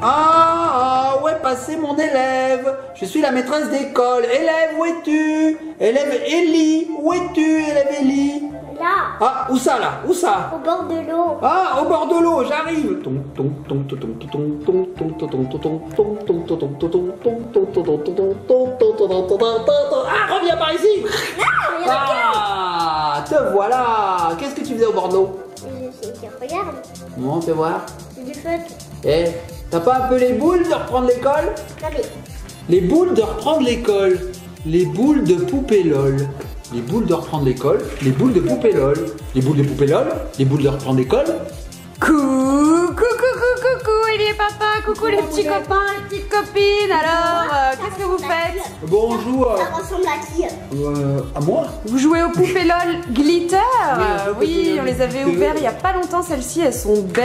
Ah, où est passé mon élève? Je suis la maîtresse d'école. Élève, où es-tu? Élève Ellie, où es-tu, élève Ellie? Là. Ah, où ça là? Où ça? Au bord de l'eau. Ah, au bord de l'eau, j'arrive. Ah, reviens par ici. Ah, te voilà. Qu'est-ce que tu faisais au bord de l'eau? Regarde, Bon, fais voir. c'est du feutre. Eh, t'as pas un peu les boules de reprendre l'école? Allez. Les boules de reprendre l'école. Les boules de poupée LOL. Les boules de reprendre l'école. Les boules de poupée LOL. Les boules de poupée LOL. Les boules de reprendre l'école. Coucou, Ellie et papa, coucou les petits copains, les petites copines. Alors, qu'est-ce que vous faites? Bonjour. Ça ressemble à qui? À moi? Vous jouez au poupées LOL Glitter? Oui, Oui, on les avait ouvertes il y a pas longtemps, celles-ci, elles sont belles.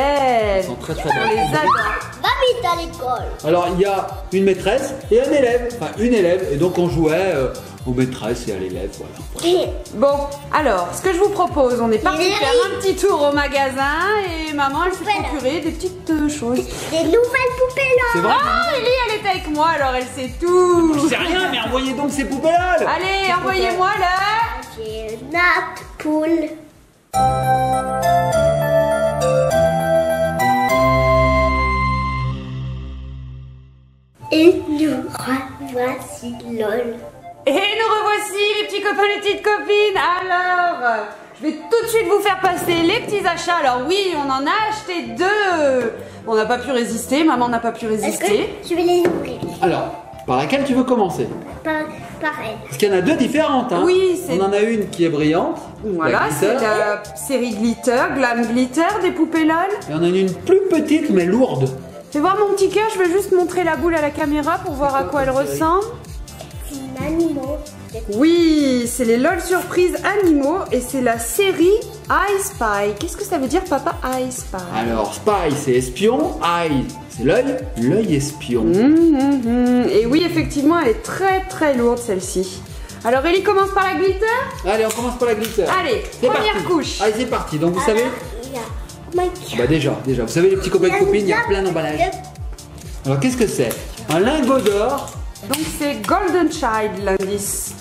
Elles sont très très On belles. les adore. Va vite à l'école. Alors, il y a une maîtresse et un élève. Enfin, une élève. Et donc, on jouait aux maîtresses et à l'élève. Voilà. Bon, alors, ce que je vous propose, on est parti Ellie. faire un petit tour au magasin et maman, elle s'est Poupée, là. procuré des petites choses. Des nouvelles poupées là. C'est vrai? Ah, Ellie, elle est avec moi, alors elle sait tout. Je sais rien, mais envoyez donc ces poupées là. Allez, envoyez-moi là. J'ai une nappe poule. Et nous revoici LOL. Et nous revoici les petits copains, les petites copines. Alors, je vais tout de suite vous faire passer les petits achats. Alors oui, on en a acheté 2. On n'a pas pu résister, maman n'a pas pu Est-ce que résister. je vais les ouvrir? Alors, par laquelle tu veux commencer? Pareil. Parce qu'il y en a deux différentes. Hein. Oui, c'est- On en a une qui est brillante. Voilà, la c'est glitter, la série Glitter, Glam Glitter des poupées LOL. Et on en a une plus petite mais lourde. Fais voir mon petit cœur, je veux juste montrer la boule à la caméra pour voir à quoi elle ressemble. C'est un animal. Oui, c'est les LOL Surprises Animaux et c'est la série I Spy. Qu'est-ce que ça veut dire, papa, I Spy? Alors, spy c'est espion, eye c'est l'œil, l'œil espion. Et oui, effectivement, elle est très très lourde celle-ci. Alors, Ellie commence par la glitter. Allez, on commence par la glitter. Allez, C'est première parti. couche. Allez, c'est parti. Donc, vous savez, Il y a Mike. bah déjà, vous savez les petits copains et copines, il y a plein d'emballages. Alors, qu'est-ce que c'est? Un lingot d'or. Donc, c'est Golden Child l'indice.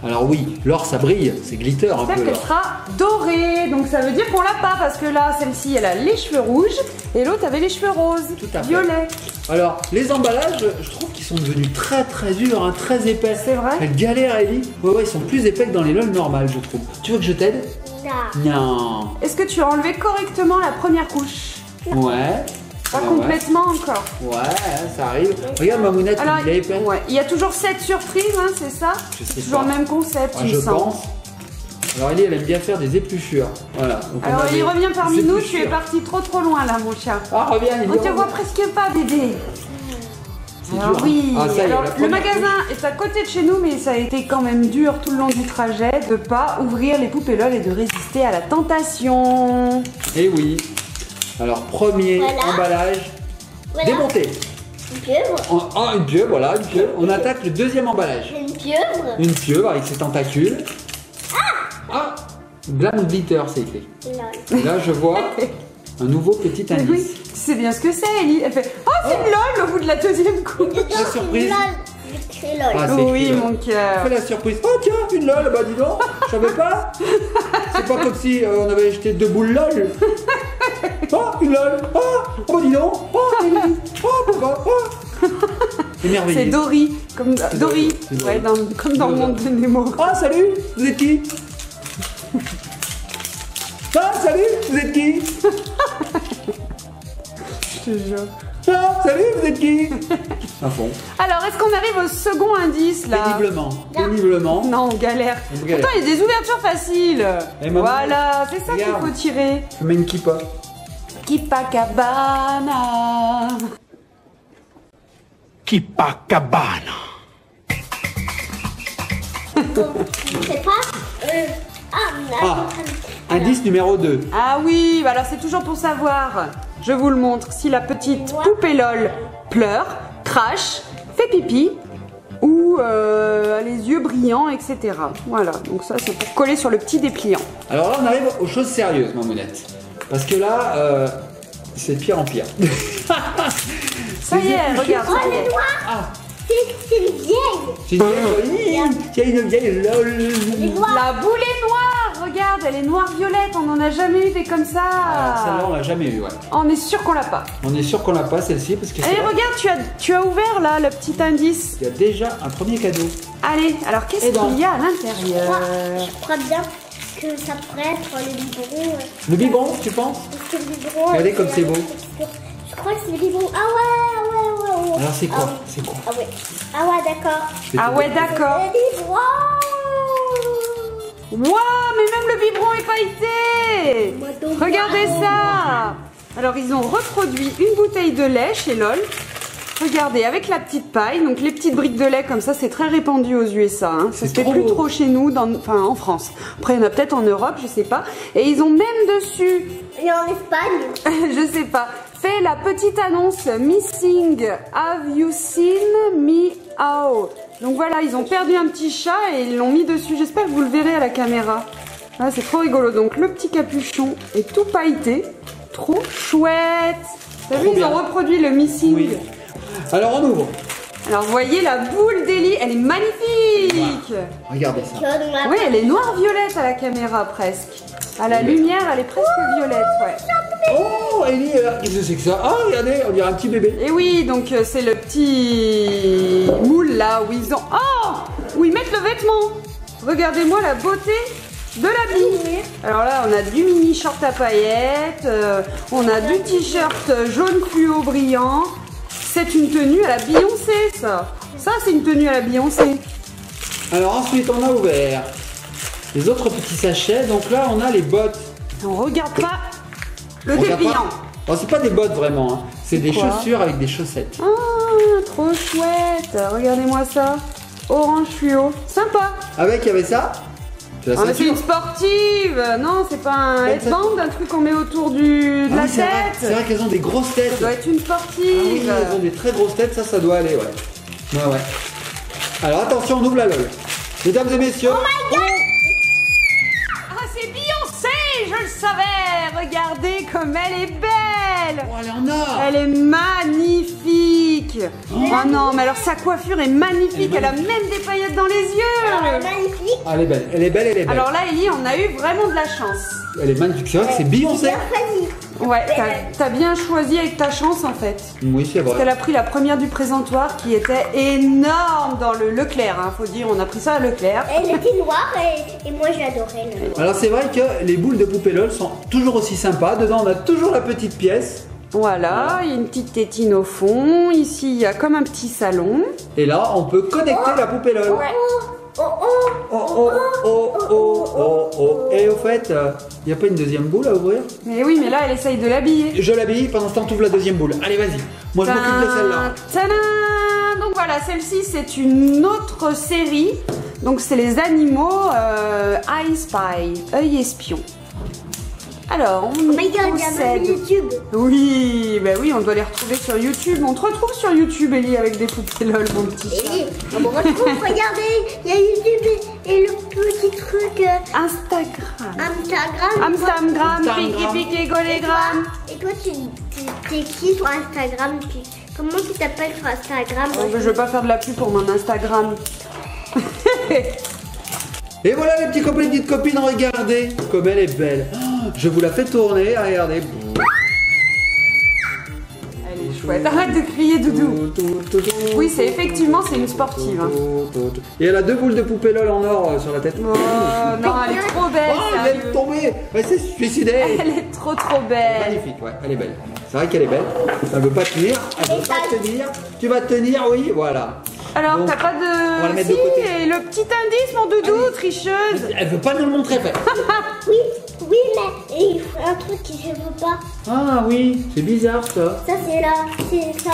Alors oui, l'or ça brille, c'est glitter un J'espère peu qu'elle l'or. sera dorée. Donc, ça veut dire qu'on l'a pas parce que là, celle-ci, elle a les cheveux rouges et l'autre avait les cheveux roses, Tout à fait. violets. Alors, les emballages, je trouve qu'ils sont devenus très très durs, hein, très épais. C'est vrai? Elle galère, Ellie. Ouais, ils sont plus épais que dans les LOL normales, je trouve. Tu veux que je t'aide? Non. Non. Est-ce que tu as enlevé correctement la première couche? Ouais. Pas Ouais, complètement encore. Ouais, ça arrive. Regarde ma mounette, Alors, il est épais. ouais, il y a toujours 7 surprises, hein, c'est ça? Je sais C'est toujours pas. le même concept, Ouais, il je me semble. pense. Alors Ellie, elle aime bien faire des épluchures. Voilà. Donc, on Alors, a il des revient parmi nous, tu es épluchures. parti trop loin là, mon chat. Ah, reviens, Ellie. On te voit presque pas, bébé. C'est Alors dur, oui, hein. Ah, ça y est, alors la le première magasin est à côté de chez nous, mais ça a été quand même dur tout le long du trajet de pas ouvrir les poupées LOL et de résister à la tentation. Et oui. Alors, premier Voilà. emballage Voilà. démonté. Une pieuvre. Une pieuvre, voilà, une pieuvre. On attaque le deuxième emballage. Une pieuvre. Une pieuvre avec ses tentacules. Ah, Glam Glitter, c'est écrit. LOL. Et là, je vois un nouveau petit Mais oui, indice. tu sais bien ce que c'est, Ellie. Elle fait « Oh, c'est une LOL » au bout de la deuxième couche. La surprise. LOL. Écrit LOL. Ah, c'est écrit, Oui, là. mon cœur. Fais la surprise. Oh tiens, une LOL, bah dis donc, je savais pas. C'est pas comme si on avait acheté 2 boules LOL. Oh, une LOL. Oh, dis donc. Oh, Ellie. Oh, pourquoi. Oh. C'est merveilleux. C'est Dory, comme Dory, C'est Dory. ouais, comme dans le monde de Nemo. Ah, salut, vous êtes qui? Ah, salut, vous êtes qui? Je te jure. Ah, salut, vous êtes qui? À fond. Alors, est-ce qu'on arrive au second indice là? Péniblement. Péniblement. Non, on galère. On galère. Pourtant, il y a des ouvertures faciles. Eh, maman, Voilà, c'est ça qu'il regarde. faut tirer. Je mets une kippa. Kipakabana. Copacabana. Je sais pas. Ah, indice numéro 2. Ah oui, bah alors c'est toujours pour savoir. Je vous le montre. Si la petite poupée LOL pleure, crache, fait pipi ou a les yeux brillants, etc. Voilà, donc ça c'est pour coller sur le petit dépliant. Alors là, on arrive aux choses sérieuses, mamounette. Parce que là, c'est de pire en pire. Ça y est, regarde. Oh, ça y elle est. est noire. Ah, C'est une vieille. c'est une vieille lol. Elle est noire. La boule est noire, regarde, elle est noire-violette, on n'en a jamais eu des comme ça. Ah, celle-là, on l'a jamais eu, ouais. On est sûr qu'on l'a pas. On est sûr qu'on l'a pas, celle-ci, parce que c'est Allez, vrai, regarde, tu as ouvert là le petit indice. il y a déjà un premier cadeau. Allez, alors qu'est-ce Et donc qu'il y a à Je l'intérieur? crois bien que ça pourrait être le biberon. Le biberon, tu penses? Parce que le biberon. Regardez comme c'est beau. Je crois que c'est le biberon. Ah ouais. Alors, c'est quoi? Ah oui. C'est quoi? Ah ouais, d'accord. Je vais Ah te ouais, dire. d'accord. Le biberon. Waouh, mais même le biberon est pailleté. Moi donc. Regardez ça. Alors, ils ont reproduit une bouteille de lait chez LOL. Regardez, avec la petite paille, donc les petites briques de lait comme ça, c'est très répandu aux USA. Hein. Ça C'est se fait trop plus beau. trop chez nous, enfin en France. Après, il y en a peut-être en Europe, je sais pas. Et ils ont même dessus, Et en Espagne. je sais pas, fait la petite annonce Missing. Have you seen me out? Donc voilà, ils ont perdu un petit chat et ils l'ont mis dessus. J'espère que vous le verrez à la caméra. Ah, c'est trop rigolo. Donc le petit capuchon est tout pailleté. Trop chouette. T'as vu, Trop ils bien. ont reproduit le Missing. Oui. Alors, on ouvre. Alors vous voyez la boule d'Ellie, elle est magnifique. Regardez ça. Tu vois, donc là, Oui, elle est noire-violette à la caméra presque. À la lumière, elle est presque violette, ouais. Oh, Ellie, qu'est-ce que c'est que ça? Ah, regardez, on dirait un petit bébé. Et oui, donc c'est le petit moule là où ils ont... Oh, où ils mettent le vêtement. Regardez-moi la beauté de l'habit. Alors là, on a du mini short à paillettes, on a du t-shirt jaune fluo brillant. C'est une tenue à la Beyoncé, ça. Ça, c'est une tenue à la Beyoncé. Alors, ensuite, on a ouvert les autres petits sachets. Donc là, on a les bottes. On regarde pas le On regarde dépliant. pas. Alors, c'est pas des bottes vraiment, hein. C'est des quoi chaussures avec des chaussettes. Ah, trop chouette. Regardez-moi ça. Orange fluo. Sympa. Avec, il y avait ça. C'est la Ah, mais c'est ceinture. une sportive. Non, c'est pas un Pas une headband, un truc qu'on met autour de Ah la oui, c'est vrai, tête. c'est vrai qu'elles ont des grosses têtes. Ça doit être une Ah oui, sportive. elles ont des très grosses têtes, ça doit aller, ouais. Ouais. Alors attention, on ouvre la LOL. Mesdames et messieurs. Ah, c'est Beyoncé, je le savais. Regardez comme elle est belle. Oh, elle est en or. Elle est magnifique. Oh non, mais alors sa coiffure est magnifique. Elle est Elle a même des paillettes dans les yeux. magnifique. Ah, elle est belle, elle est belle, elle est belle. Alors là, Ellie, on a eu vraiment de la chance. Elle est magnifique, c'est vrai que c'est Beyoncé. Bien choisi. Ouais, t'as bien choisi avec ta chance en fait. Oui, c'est Parce qu'elle vrai. a pris la première du présentoir qui était énorme dans le Leclerc, hein, faut dire, on a pris ça à Leclerc. Elle était noire et moi j'adorais le noir. Alors c'est vrai que les boules de poupée LOL sont toujours aussi sympas. Dedans, on a toujours la petite pièce. Voilà, il y a une petite tétine au fond. Ici, il y a comme un petit salon. Et là, on peut connecter la poupée LOL. Oh oh Oh, oh. Et au fait, il n'y a pas une deuxième boule à ouvrir? Mais oui, mais là, elle essaye de l'habiller. Je l'habille, pendant ce temps, tu ouvres la deuxième boule. Allez, vas-y. Moi, je m'occupe de celle-là. Tadam. Donc voilà, celle-ci, c'est une autre série. Donc c'est les animaux Eye Spy, œil espion. Alors, on my god, il y a même possède... YouTube. Oui, bah oui, on doit les retrouver sur YouTube. On te retrouve sur YouTube, Ellie, avec des poupées LOL, mon petit chat. Et on me retrouve, regardez, il y a YouTube et le petit truc Instagram. Instagram. Instagram, Piki Piki Golégram. Et toi, t'es qui sur Instagram? Comment tu t'appelles sur Instagram? Oh, je vais pas faire de la pub pour mon Instagram. Et voilà les petits copains et petites copines, regardez comme elle est belle. Oh, je vous la fais tourner, regardez. Elle est chouette. Arrête de crier, Doudou. Oui, c'est effectivement, c'est une sportive. Hein. Et elle a deux boules de poupée LOL en or sur la tête. Oh non, elle est trop belle, Oh, elle vient de sérieux. tomber. Elle s'est suicidée. Elle est trop belle. Magnifique, ouais, elle est belle. C'est vrai qu'elle est belle. Elle veut pas tenir. Elle veut pas tenir. Tu vas tenir, oui, voilà. Alors, Donc, t'as pas on va la de... mettre Si, de côté. et le petit indice, mon Doudou, Allez. tricheuse. Elle veut pas nous le montrer, fait. Oui, mais il faut un truc que je veux pas. Ah oui, c'est bizarre ça. Ça, c'est là, c'est ça.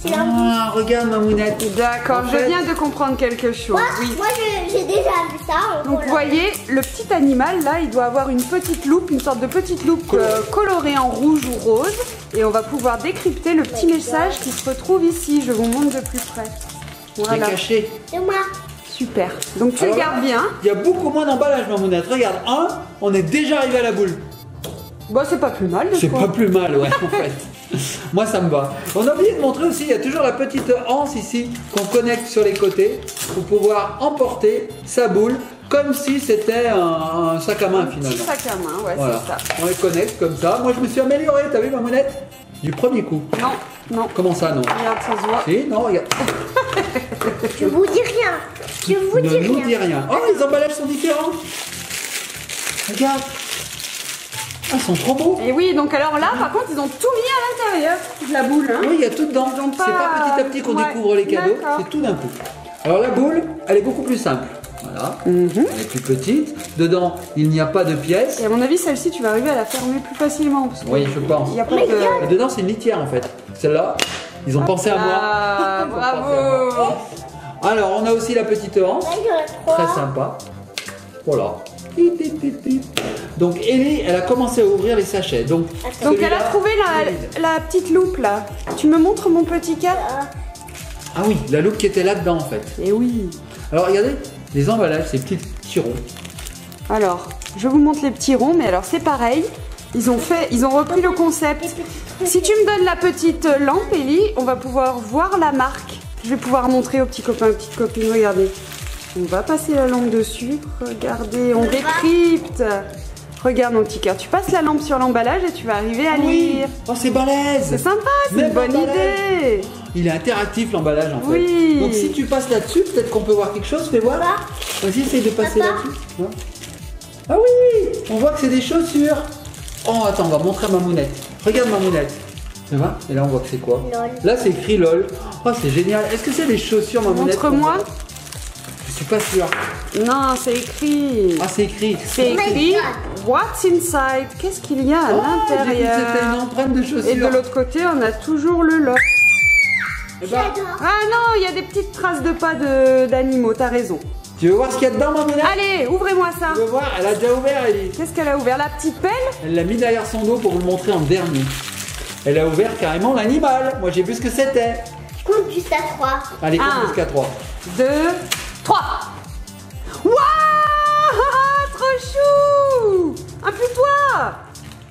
C'est là. Ah, regarde ma mounette. D'accord, En je fait- viens de comprendre quelque chose. Oui. Moi, j'ai déjà vu ça. Donc vous voyez, le petit animal là, il doit avoir une petite loupe, une sorte de petite loupe colorée en rouge ou rose. Et on va pouvoir décrypter le petit message qui se retrouve ici. Je vous montre de plus près. Elle est Voilà, cachée. C'est moi. super. Donc tu Alors le là, gardes bien. Il y a beaucoup moins d'emballage, ma mounette. Regarde, on est déjà arrivé à la boule. Bon, c'est pas plus mal de C'est quoi. pas plus mal, ouais, en fait. Moi ça me va. On a oublié de montrer aussi, il y a toujours la petite anse ici qu'on connecte sur les côtés pour pouvoir emporter sa boule comme si c'était un sac à main finalement. Petit sac à main, ouais, Voilà. c'est ça. On les connecte comme ça. Moi je me suis amélioré, t'as vu ma monette? Du premier coup. Non, non. Comment ça non? Regarde, ça se voit. Si, non, regarde. Je vous dis rien. Je vous dis Ne nous dis rien. rien. Oh, les emballages sont différents. Regarde. Ah, ils sont trop beaux. Et oui, donc alors là, par contre, ils ont tout mis à l'intérieur de la boule. Hein. Oui, il y a tout dedans. Ils ont C'est pas petit à petit qu'on Ouais, découvre les cadeaux, d'accord. c'est tout d'un coup. Alors la boule, elle est beaucoup plus simple. Voilà. Elle est plus petite. Dedans, il n'y a pas de pièces. Et à mon avis, celle-ci, tu vas arriver à la fermer plus facilement. Parce que Oui, je pense. il n'y a pas de... Et dedans, c'est une litière en fait. Celle-là, ils ont pensé à moi. Ah, Ils ont pensé à moi. bravo. Alors, on a aussi la petite hanse. Là, il y en a Très trois. sympa. Voilà. Pip, pip, pip, pip. Donc Ellie, elle a commencé à ouvrir les sachets. Donc, Donc elle celui-là, a trouvé il est vide. la petite loupe là. Tu me montres mon petit cas? Ah oui, la loupe qui était là-dedans en fait. Eh oui. Alors regardez, les emballages, ces petits tirons. Alors, je vous montre les petits ronds, mais alors c'est pareil. Ils ont repris le concept. Si tu me donnes la petite lampe, Ellie, on va pouvoir voir la marque. Je vais pouvoir montrer aux petits copains, aux petites copines. Regardez. On va passer la lampe dessus. Regardez, on décrypte. Regarde mon petit cœur. Tu passes la lampe sur l'emballage et tu vas arriver à lire. Oh, c'est balèze. C'est sympa, c'est Même une bonne l'emballage. idée. Il est interactif l'emballage en fait. Oui. Donc si tu passes là-dessus, peut-être qu'on peut voir quelque chose. Fais voir. Vas-y, essaye de passer Papa. là-dessus. Ouais. Ah oui, on voit que c'est des chaussures. Oh, attends, on va montrer à Mamounette. Regarde Mamounette. Tu vois? Et là, on voit que c'est quoi? LOL. Là, c'est écrit LOL. Oh, c'est génial. Est-ce que c'est des chaussures, Mamounette? Montre-moi. Je suis pas sûr. Non, c'est écrit. Ah, c'est écrit. C'est écrit What's inside? Qu'est-ce qu'il y a à Oh, j'ai cru que c'était l'intérieur? une empreinte de chaussures. Et de l'autre côté, on a toujours le lot. Eh ben, J'adore. Ah non, il y a des petites traces de pas d'animaux, t'as raison. tu veux voir ce qu'il y a dedans, Mamounette? Allez, ouvrez-moi ça. Tu veux voir? Elle a déjà ouvert, Ellie. Qu'est-ce qu'elle a ouvert? La petite pelle? Elle l'a mis derrière son dos pour vous le montrer en dernier. Elle a ouvert carrément l'animal. Moi, j'ai vu ce que c'était. Je compte jusqu'à 3. Allez, compte Un. jusqu'à 3. 2, 3. Waouh! Trop chou! Un putois!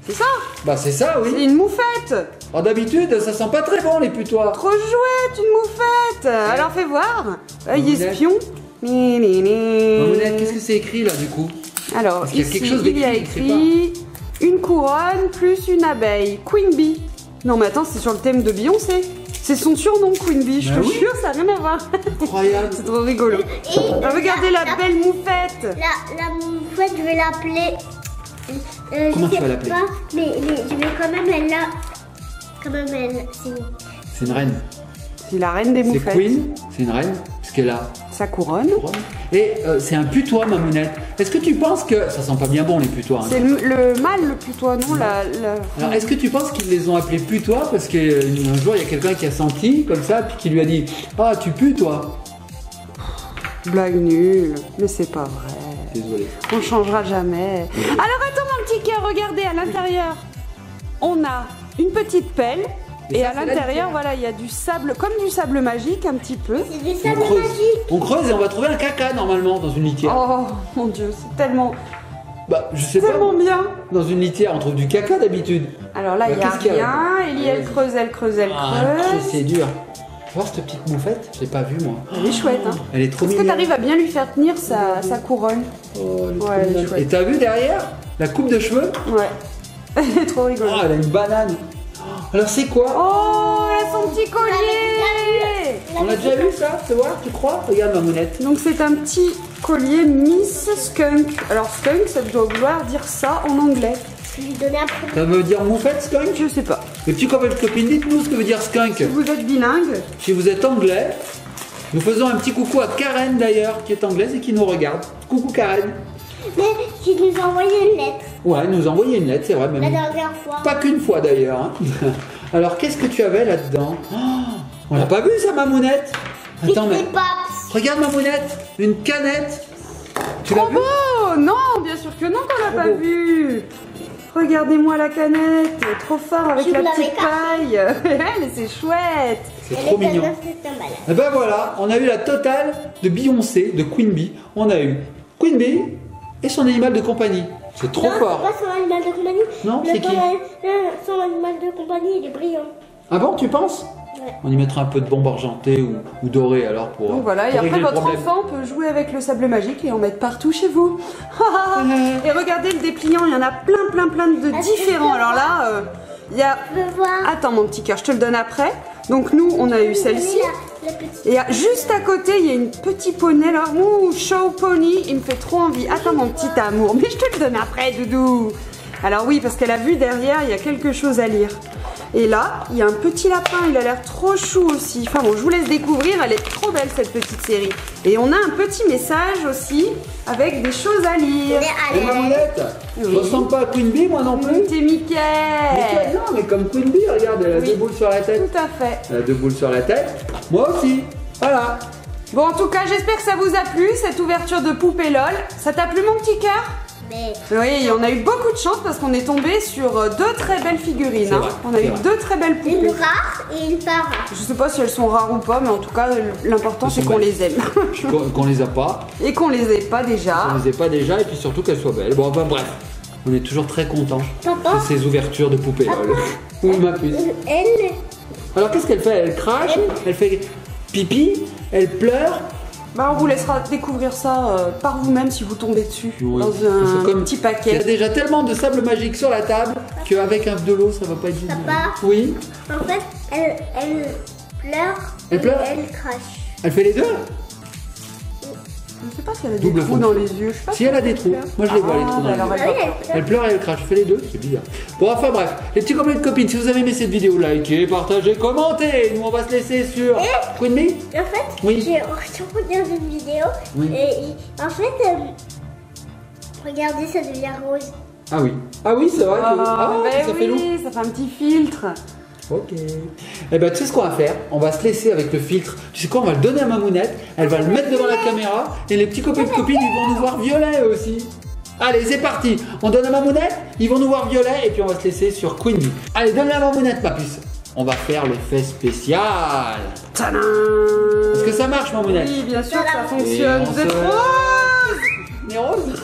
C'est ça? Bah, c'est ça, C'est oui. une moufette! Alors, d'habitude, ça sent pas très bon, les putois. Trop chouette, une moufette! Alors fais voir. Œil Mamounette. espion. Mamounette, qu'est-ce que c'est écrit là, du coup? Alors, Parce qu'il y a ici, quelque chose il y a d'écrit, je sais écrit une couronne plus une abeille. Queen Bee. Non, mais attends, c'est sur le thème de Beyoncé. C'est son surnom, Queen Bee. Je Bah te oui. jure, ça n'a rien à voir. Incroyable. C'est trop rigolo. Ah, regardez la belle moufette. La moufette, je vais l'appeler. Comment je tu sais vas l'appeler? pas, mais je vais quand même elle là. Quand même elle. C'est une reine. C'est la reine des C'est moufettes. Queen, c'est une reine, parce qu'elle a. Sa couronne. Et c'est un putois, Mamounette. Est-ce que tu penses que. Ça sent pas bien bon, les putois. hein. C'est le mâle, le putois, non Alors, est-ce que tu penses qu'ils les ont appelés putois parce qu'un jour il y a quelqu'un qui a senti comme ça puis qui lui a dit ah tu pues toi. Blague nulle. Mais c'est pas vrai. Désolé. On changera jamais. Alors attends mon petit cœur, regardez à l'intérieur. On a une petite pelle. Et Et ça, à c'est la l'intérieur, litière. voilà, il y a du sable, comme du sable magique un petit peu. C'est du On sable creuse. magique. On creuse et on va trouver un caca normalement dans une litière. Oh mon dieu, c'est tellement Bah je sais pas. tellement bien. Dans une litière on trouve du caca d'habitude. Alors là, Bah, il y a qu'est-ce qu'il y a rien. Ellie, elle creuse, elle creuse, elle Ah, creuse. c'est dur. Tu vois cette petite moufette? Je l'ai pas vue moi. Elle est chouette, hein. Elle est trop Est-ce que mignonne. tu arrives à bien lui faire tenir sa couronne? Oh, elle est trop Ouais, elle est mignonne. chouette. Et t'as vu derrière la coupe de cheveux? Ouais. Elle est trop rigolote. Oh, elle a une banane. Alors c'est quoi? Oh, elle a son petit collier. On a déjà vu ça? Tu vois? Tu crois? Regarde Mamounette. Donc c'est un petit collier Miss Skunk. Alors skunk, ça doit vouloir dire ça en anglais. Je vais lui donner un prénom. Ça veut dire moufette skunk? Je sais pas. Les petits copains et copines, dites-nous ce que veut dire skunk. Si vous êtes bilingue, Si vous êtes anglais, nous faisons un petit coucou à Karen d'ailleurs, qui est anglaise et qui nous regarde. Coucou Karen. Mais tu nous as envoyé une lettre Ouais, elle nous a envoyé une lettre, c'est vrai, la même. dernière fois. Pas qu'une fois d'ailleurs. hein. Alors, qu'est-ce que tu avais là-dedans? Oh, on l'a pas vu ça, Mamounette? Attends, mais. Des paps. Regarde, Mamounette, une canette. Tu l'as trop vu? beau. Non, bien sûr que non, qu'on l'a pas beau. vu. Regardez-moi la canette, trop fort avec Je la vous petite l'avais paille. Elle, c'est chouette. C'est Elle trop est mignon. dans cet emballage. Et ben voilà, on a eu la totale de Beyoncé, de Queen Bee. On a eu Queen Bee et son animal de compagnie. C'est trop Non, fort. c'est pas son animal de compagnie. Non, c'est qui? Son animal de compagnie, il est brillant. Ah bon, tu penses? Ouais. On y mettra un peu de bombe argentée ou dorée alors pour. Donc voilà, et pour après régler le votre problème. enfant peut jouer avec le sable magique et en mettre partout chez vous. Et regardez le dépliant, il y en a plein de différents. Alors là, il y a... Je veux voir. Attends mon petit cœur, je te le donne après. Donc nous, on a eu celle-ci. La petite. Et juste à côté, il y a une petite poney là. Ouh, show pony, il me fait trop envie. Attends mon petit amour, mais je te le donne après, doudou. Alors oui, parce qu'elle a vu derrière, il y a quelque chose à lire. Et là, il y a un petit lapin, il a l'air trop chou aussi. Enfin bon, je vous laisse découvrir, elle est trop belle cette petite série. Et on a un petit message aussi avec des choses à lire. Et Mamounette, je ressemble pas à Queen Bee, moi non plus. C'est Mickey. Mickey, non, mais comme Queen Bee, regarde, elle a Oui. 2 boules sur la tête. Tout à fait. Elle a 2 boules sur la tête. Moi aussi. Voilà. Bon, en tout cas, j'espère que ça vous a plu, cette ouverture de Poupée LOL. Ça t'a plu, mon petit cœur? Mais Oui, on a eu beaucoup de chance parce qu'on est tombé sur 2 très belles figurines. C'est Hein. vrai, On a c'est eu vrai. 2 très belles une poupées. rare et une pas rare. Je sais pas si elles sont rares ou pas, mais en tout cas, l'important Elles c'est sont qu'on belles. les aime. Qu'on les a pas. Et qu'on les ait pas déjà. On les ait pas déjà et puis surtout qu'elles soient belles. Bon, enfin bref. On est toujours très contents Papa. de ces ouvertures de poupées LOL. Oui, ma puce. Elle, Alors qu'est-ce qu'elle fait? Elle crache, elle fait pipi, elle pleure. Bah, on vous laissera découvrir ça par vous-même si vous tombez dessus. Oui. Dans Parce un que comme petit Il y a paquet. déjà tellement de sable magique sur la table qu'avec un de l'eau, ça va pas être génial. Papa. Oui. en fait, elle pleure. Elle pleure et elle crache. Elle fait les deux? Je sais pas si elle a des Double trous fonction. dans les yeux. Je sais pas Si elle a des trous. Moi je les vois les trous dans les alors yeux. elle va Oui, pas. elle pleure. Elle pleure et elle crache. Je fais les deux, c'est bizarre. Bon, enfin bref, les petits copains de copines, si vous avez aimé cette vidéo, likez, partagez, commentez. Nous on va se laisser sur Queen Bee. En fait, Oui. j'ai regardé une vidéo Oui. et en fait, regardez, ça devient rose. Ah oui. Ah oui, c'est vrai. Ben ça fait long. oui, ça fait un petit filtre. Ok. Eh ben tu sais ce qu'on va faire? On va se laisser avec le filtre. Tu sais quoi? On va le donner à Mamounette. Elle va le mettre devant la caméra et les petits copains de copines ils vont nous voir violet eux aussi. Allez, c'est parti. On donne à Mamounette. Ils vont nous voir violet et puis on va se laisser sur Queen Bee. Allez, donne-la à Mamounette, ma puce. On va faire l'effet spécial. Tadam! Est-ce que ça marche, Mamounette? Oui, bien sûr, ça Et fonctionne. on Vous êtes se- rose! Les roses.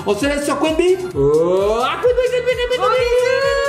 On se laisse sur Queen Bee. Oh, à Queen Bee, Queen Bee, Queen Bee, Queen Bee. Gros bisous!